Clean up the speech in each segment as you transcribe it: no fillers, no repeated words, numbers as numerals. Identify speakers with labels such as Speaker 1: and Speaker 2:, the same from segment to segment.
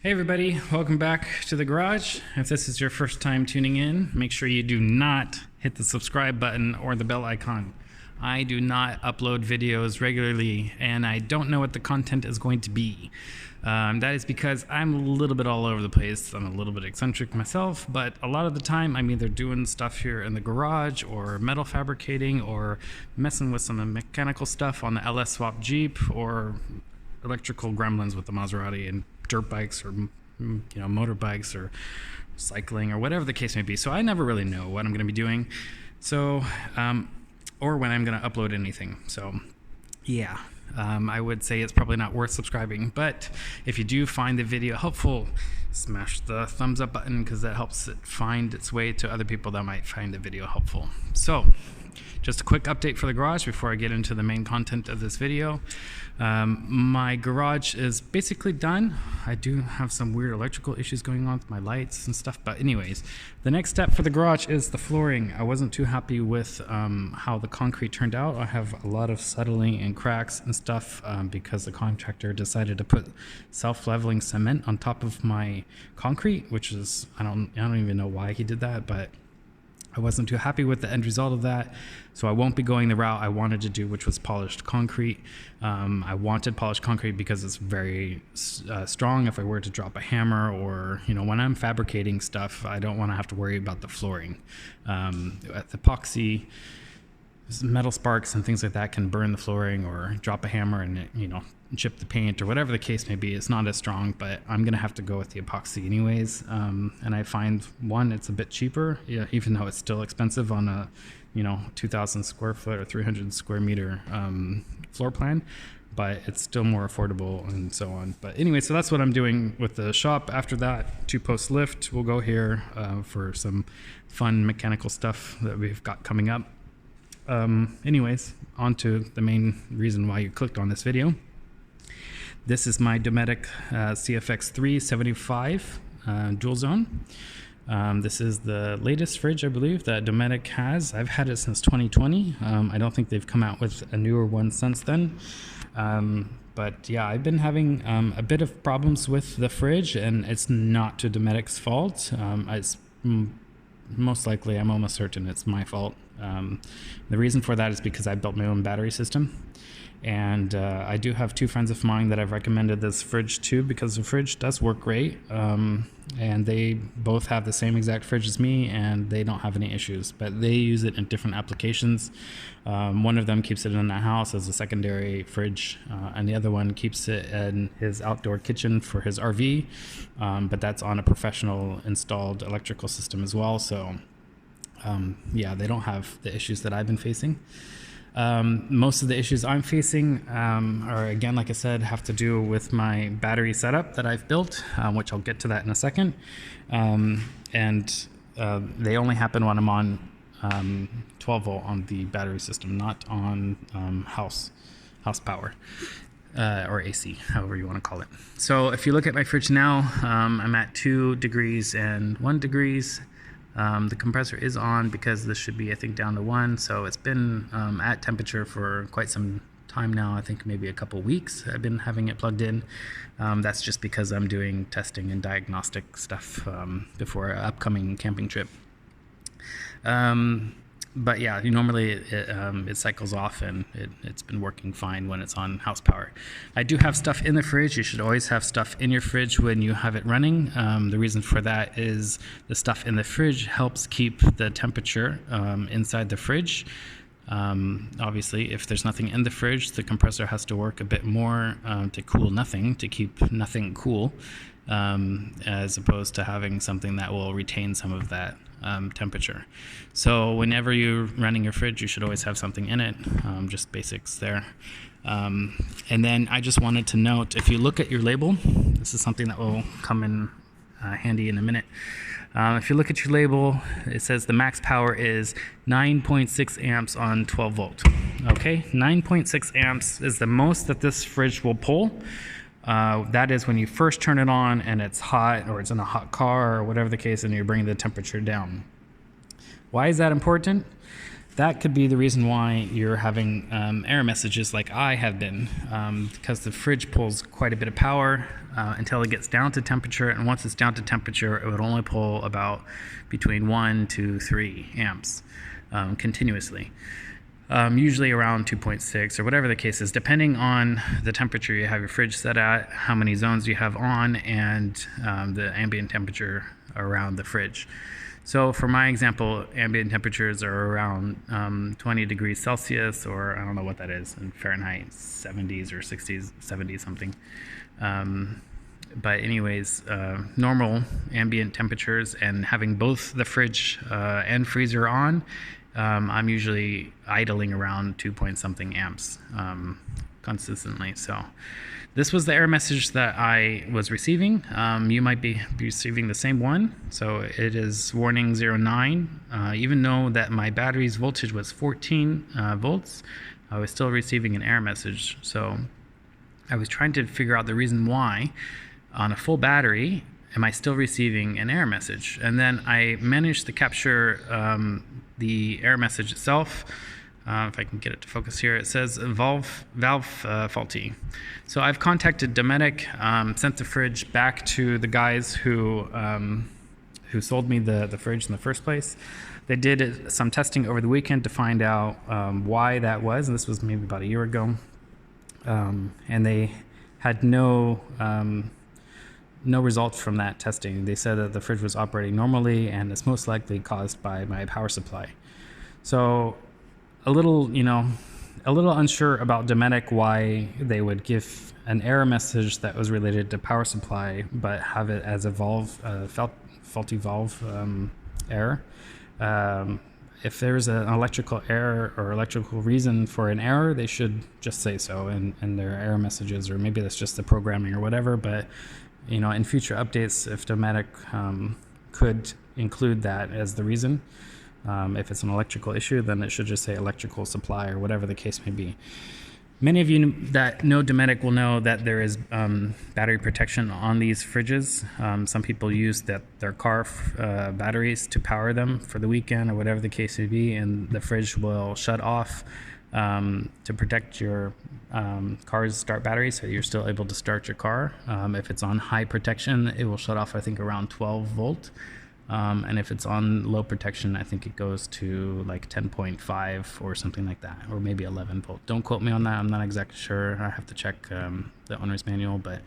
Speaker 1: Hey everybody, welcome back to the garage. If this is your first time tuning in, make sure you do not hit the subscribe button or the bell icon. I do not upload videos regularly and I don't know what the content is going to be. That is because I'm a little bit all over the place. I'm a little bit eccentric myself, but a lot of the time I'm either doing stuff here in the garage or metal fabricating or messing with some mechanical stuff on the LS Swap Jeep or electrical gremlins with the Maserati and dirt bikes or motorbikes or cycling or whatever the case may be. So I never really know what I'm going to be doing, so or when I'm going to upload anything. So yeah, I would say it's probably not worth subscribing, but if you do find the video helpful, smash the thumbs up button because that helps it find its way to other people that might find the video helpful. So just a quick update for the garage before I get into the main content of this video. My garage is basically done. I do have some weird electrical issues going on with my lights and stuff, but anyways, the next step for the garage is the flooring. I wasn't too happy with how the concrete turned out. I have a lot of settling and cracks and stuff because the contractor decided to put self-leveling cement on top of my concrete, which is I don't even know why he did that, but I wasn't too happy with the end result of that, so I won't be going the route I wanted to do, which was polished concrete. I wanted polished concrete because it's very strong. If I were to drop a hammer or, when I'm fabricating stuff, I don't want to have to worry about the flooring. Epoxy, metal sparks and things like that can burn the flooring or drop a hammer and it, chip the paint or whatever the case may be. It's not as strong, but I'm gonna have to go with the epoxy anyways. And I find one, it's a bit cheaper, even though it's still expensive on a 2,000 square foot or 300 square meter floor plan, but it's still more affordable and so on. But anyway, so that's what I'm doing with the shop. After that, 2-post lift, we'll go here for some fun mechanical stuff that we've got coming up. Anyways, on to the main reason why you clicked on this video. This is my Dometic CFX 375 dual zone. This is the latest fridge, I believe, that Dometic has. I've had it since 2020. I don't think they've come out with a newer one since then. But yeah, I've been having a bit of problems with the fridge, and it's not to Dometic's fault. It's most likely, I'm almost certain it's my fault. The reason for that is because I built my own battery system. And I do have two friends of mine that I've recommended this fridge to because the fridge does work great. And they both have the same exact fridge as me and they don't have any issues, but they use it in different applications. One of them keeps it in the house as a secondary fridge, and the other one keeps it in his outdoor kitchen for his RV, but that's on a professional installed electrical system as well. So yeah, they don't have the issues that I've been facing. Most of the issues I'm facing are, again, like I said, have to do with my battery setup that I've built, which I'll get to that in a second. And they only happen when I'm on 12 volt on the battery system, not on house power or AC, however you want to call it. So if you look at my fridge now, I'm at 2 degrees and 1 degrees. The compressor is on because this should be, I think, down to 1. So it's been at temperature for quite some time now. I think maybe a couple weeks I've been having it plugged in. That's just because I'm doing testing and diagnostic stuff before an upcoming camping trip. But yeah, normally it cycles off and it's been working fine when it's on house power. I do have stuff in the fridge. You should always have stuff in your fridge when you have it running. The reason for that is the stuff in the fridge helps keep the temperature inside the fridge. Obviously, if there's nothing in the fridge, the compressor has to work a bit more to cool nothing, to keep nothing cool, as opposed to having something that will retain some of that temperature. So whenever you're running your fridge, you should always have something in it, just basics there. And then I just wanted to note, if you look at your label, this is something that will come in handy in a minute. If you look at your label, it says the max power is 9.6 amps on 12 volt. Okay, 9.6 amps is the most that this fridge will pull. That is when you first turn it on and it's hot, or it's in a hot car or whatever the case, and you're bringing the temperature down. Why is that important? that could be the reason why you're having error messages like I have been, because the fridge pulls quite a bit of power until it gets down to temperature, and once it's down to temperature, it would only pull about between 1 to 3 amps continuously. Usually around 2.6 or whatever the case is, depending on the temperature you have your fridge set at, how many zones you have on, and the ambient temperature around the fridge. So for my example, ambient temperatures are around 20 degrees Celsius, or I don't know what that is in Fahrenheit, 70s or 60s, 70s something. But anyways, normal ambient temperatures, and having both the fridge and freezer on, I'm usually idling around 2 point something amps consistently. So this was the error message that I was receiving. You might be receiving the same one. So it is warning 09. Even though that my battery's voltage was 14 volts, I was still receiving an error message. So I was trying to figure out the reason why on a full battery am I still receiving an error message. And then I managed to capture the error message itself. If I can get it to focus here, it says valve faulty. So I've contacted Dometic, sent the fridge back to the guys who sold me the fridge in the first place. They did some testing over the weekend to find out why that was, and this was maybe about a year ago. And they had no results from that testing. They said that the fridge was operating normally, and it's most likely caused by my power supply. So a little unsure about Dometic why they would give an error message that was related to power supply, but have it as a faulty valve error. If there's an electrical error or electrical reason for an error, they should just say so in their error messages, or maybe that's just the programming or whatever. But in future updates, if Dometic could include that as the reason, if it's an electrical issue, then it should just say electrical supply or whatever the case may be. Many of you that know Dometic will know that there is battery protection on these fridges. Some people use their car batteries to power them for the weekend or whatever the case may be, and the fridge will shut off to protect your car's start battery, so you're still able to start your car. If it's on high protection, it will shut off, I think, around 12 volt. And if it's on low protection, I think it goes to like 10.5 or something like that, or maybe 11 volt. Don't quote me on that. I'm not exactly sure. I have to check the owner's manual, but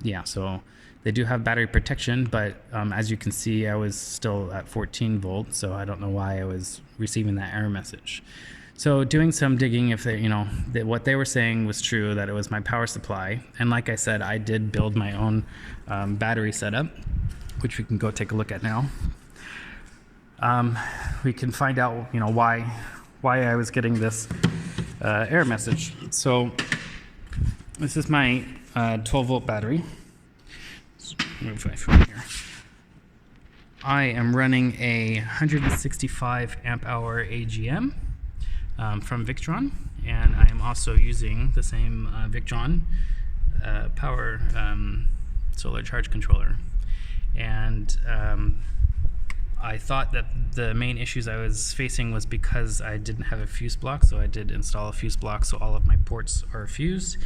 Speaker 1: yeah, so they do have battery protection, but as you can see, I was still at 14 volts, so I don't know why I was receiving that error message. So doing some digging, if they, what they were saying was true, that it was my power supply. And like I said, I did build my own battery setup, which we can go take a look at now. We can find out, why I was getting this error message. So this is my 12 volt battery. Let's move my phone here. I am running a 165 amp hour AGM from Victron, and I am also using the same Victron power solar charge controller. And I thought that the main issues I was facing was because I didn't have a fuse block, so I did install a fuse block so all of my ports are fused.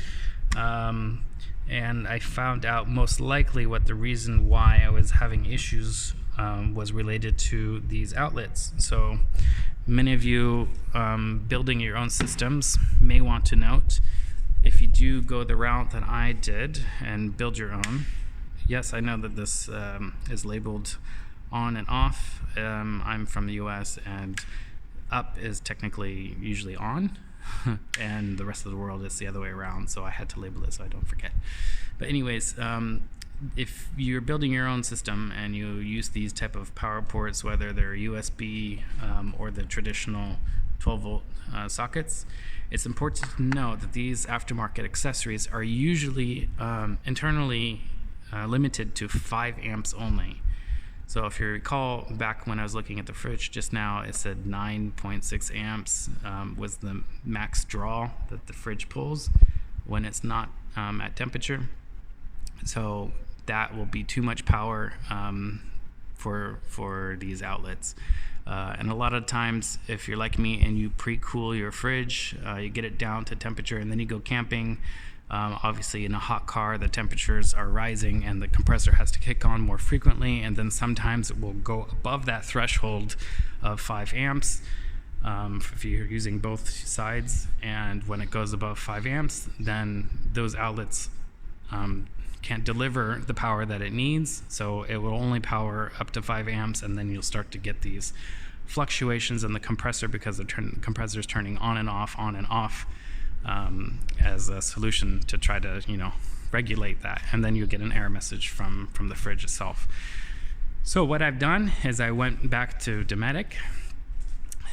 Speaker 1: And I found out most likely what the reason why I was having issues was related to these outlets. So many of you building your own systems may want to note, if you do go the route that I did and build your own, yes, I know that this is labeled on and off. I'm from the US, and up is technically usually on, and the rest of the world is the other way around, so I had to label it so I don't forget. But anyways, if you're building your own system and you use these type of power ports, whether they're USB or the traditional 12 volt sockets, it's important to know that these aftermarket accessories are usually internally limited to 5 amps only. So if you recall back when I was looking at the fridge just now, it said 9.6 amps was the max draw that the fridge pulls when it's not at temperature. So that will be too much power for these outlets. And a lot of times, if you're like me and you pre-cool your fridge, you get it down to temperature, and then you go camping. Obviously, in a hot car, the temperatures are rising and the compressor has to kick on more frequently, and then sometimes it will go above that threshold of 5 amps if you're using both sides. And when it goes above 5 amps, then those outlets can't deliver the power that it needs, so it will only power up to 5 amps, and then you'll start to get these fluctuations in the compressor because the compressor is turning on and off as a solution to try to regulate that, and then you get an error message from the fridge itself. So what I've done is I went back to Dometic,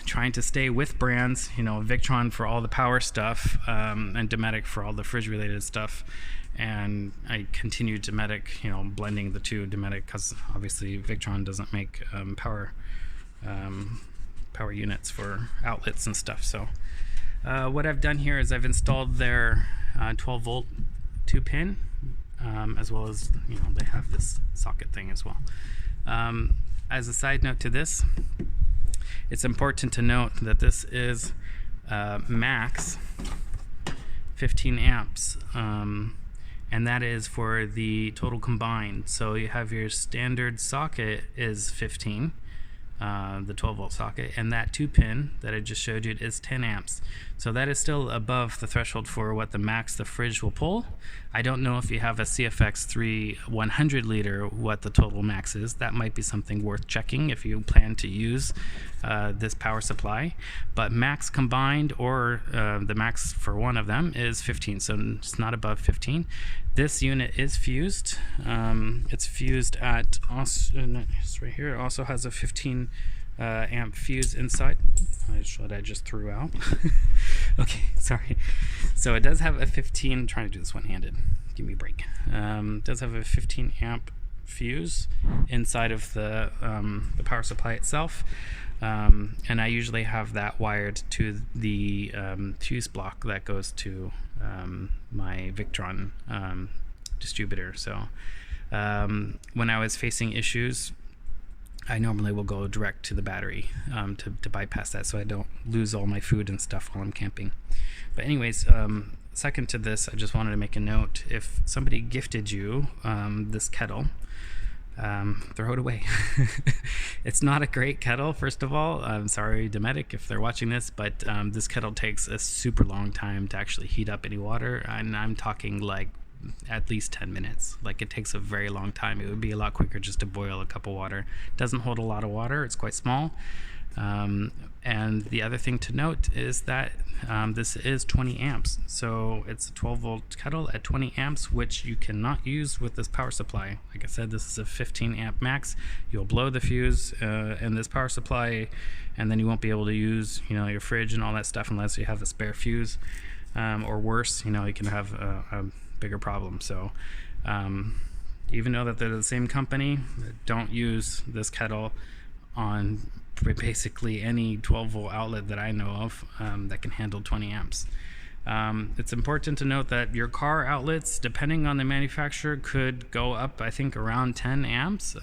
Speaker 1: trying to stay with brands, Victron for all the power stuff, and Dometic for all the fridge related stuff. And I continued Dometic, blending the two. Dometic, because obviously Victron doesn't make power units for outlets and stuff. So what I've done here is I've installed their 12 volt 2-pin, as well as they have this socket thing as well. As a side note to this, it's important to note that this is max 15 amps, and that is for the total combined. So you have your standard socket is 15, the 12 volt socket, and that 2-pin that I just showed you is 10 amps. So that is still above the threshold for what the max the fridge will pull. I don't know if you have a CFX3 100 liter what the total max is. That might be something worth checking if you plan to use this power supply. But max combined, or the max for one of them, is 15, so it's not above 15. This unit is fused. It's fused at it's right here. It also has a 15 amp fuse inside. I just threw out. Okay, sorry. So it does have a 15. I'm trying to do this one-handed. Give me a break. It does have a 15 amp fuse inside of the power supply itself, and I usually have that wired to the fuse block that goes to my Victron distributor. So when I was facing issues, I normally will go direct to the battery to bypass that, so I don't lose all my food and stuff while I'm camping. But anyways, second to this, I just wanted to make a note. If somebody gifted you this kettle, throw it away. It's not a great kettle, first of all. I'm sorry, Dometic, if they're watching this, but this kettle takes a super long time to actually heat up any water, and I'm talking like at least 10 minutes. Like, it takes a very long time. It would be a lot quicker just to boil a cup of water. It doesn't hold a lot of water. It's quite small. And the other thing to note is that this is 20 amps. So it's a 12 volt kettle at 20 amps, which you cannot use with this power supply. Like I said, this is a 15 amp max. You'll blow the fuse in this power supply, and then you won't be able to use your fridge and all that stuff unless you have a spare fuse, or worse, you can have a bigger problem. So even though that they're the same company, don't use this kettle on basically any 12 volt outlet that I know of that can handle 20 amps. It's important to note that your car outlets, depending on the manufacturer, could go up, I think, around 10 amps.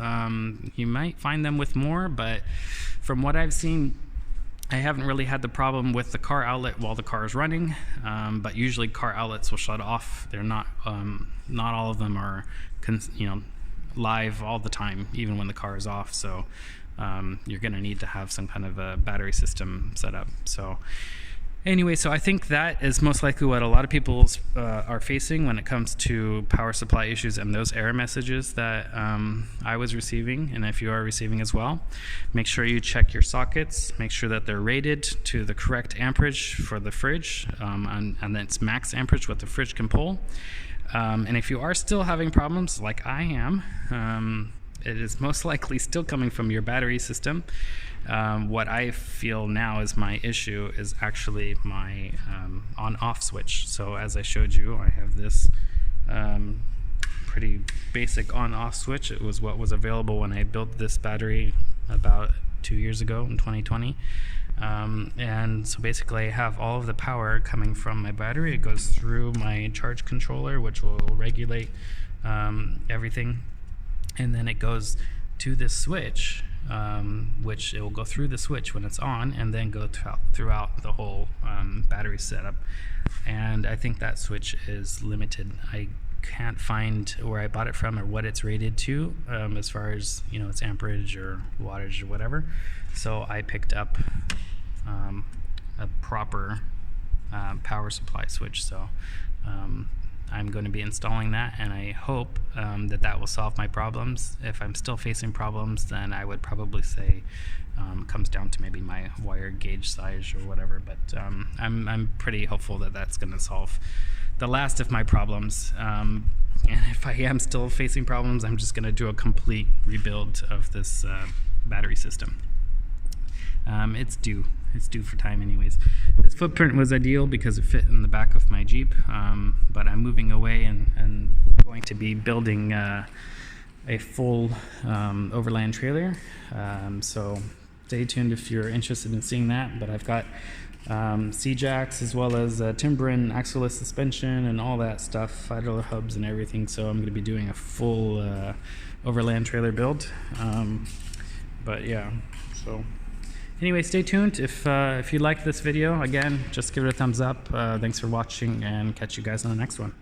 Speaker 1: You might find them with more, but from what I've seen, I haven't really had the problem with the car outlet while the car is running, but usually car outlets will shut off. They're not all of them are live all the time, even when the car is off. So you're going to need to have some kind of a battery system set up. So anyway, so I think that is most likely what a lot of people are facing when it comes to power supply issues and those error messages that I was receiving, and if you are receiving as well. Make sure you check your sockets, make sure that they're rated to the correct amperage for the fridge, and that's max amperage what the fridge can pull. And if you are still having problems like I am, it is most likely still coming from your battery system. What I feel now is my issue is actually my on-off switch. So as I showed you, I have this pretty basic on-off switch. It was what was available when I built this battery about 2 years ago in 2020. And so basically I have all of the power coming from my battery. It goes through my charge controller, which will regulate everything. And then it goes to this switch, which it will go through the switch when it's on and then go throughout the whole battery setup. And I think that switch is limited. I can't find where I bought it from or what it's rated to, as far as, you know, its amperage or wattage or whatever. So I picked up a proper power supply switch. So I'm going to be installing that, and I hope that will solve my problems. If I'm still facing problems, then I would probably say it comes down to maybe my wire gauge size or whatever, but I'm pretty hopeful that that's going to solve the last of my problems. And if I am still facing problems, I'm just going to do a complete rebuild of this battery system. It's due for time anyways. This footprint was ideal because it fit in the back of my Jeep, but I'm moving away and going to be building a full overland trailer. So stay tuned if you're interested in seeing that. But I've got C-jacks as well as Timberin axle-less suspension and all that stuff, idler hubs and everything. So I'm going to be doing a full overland trailer build. But yeah, so anyway, stay tuned. If you like this video, again, just give it a thumbs up. Thanks for watching, and catch you guys on the next one.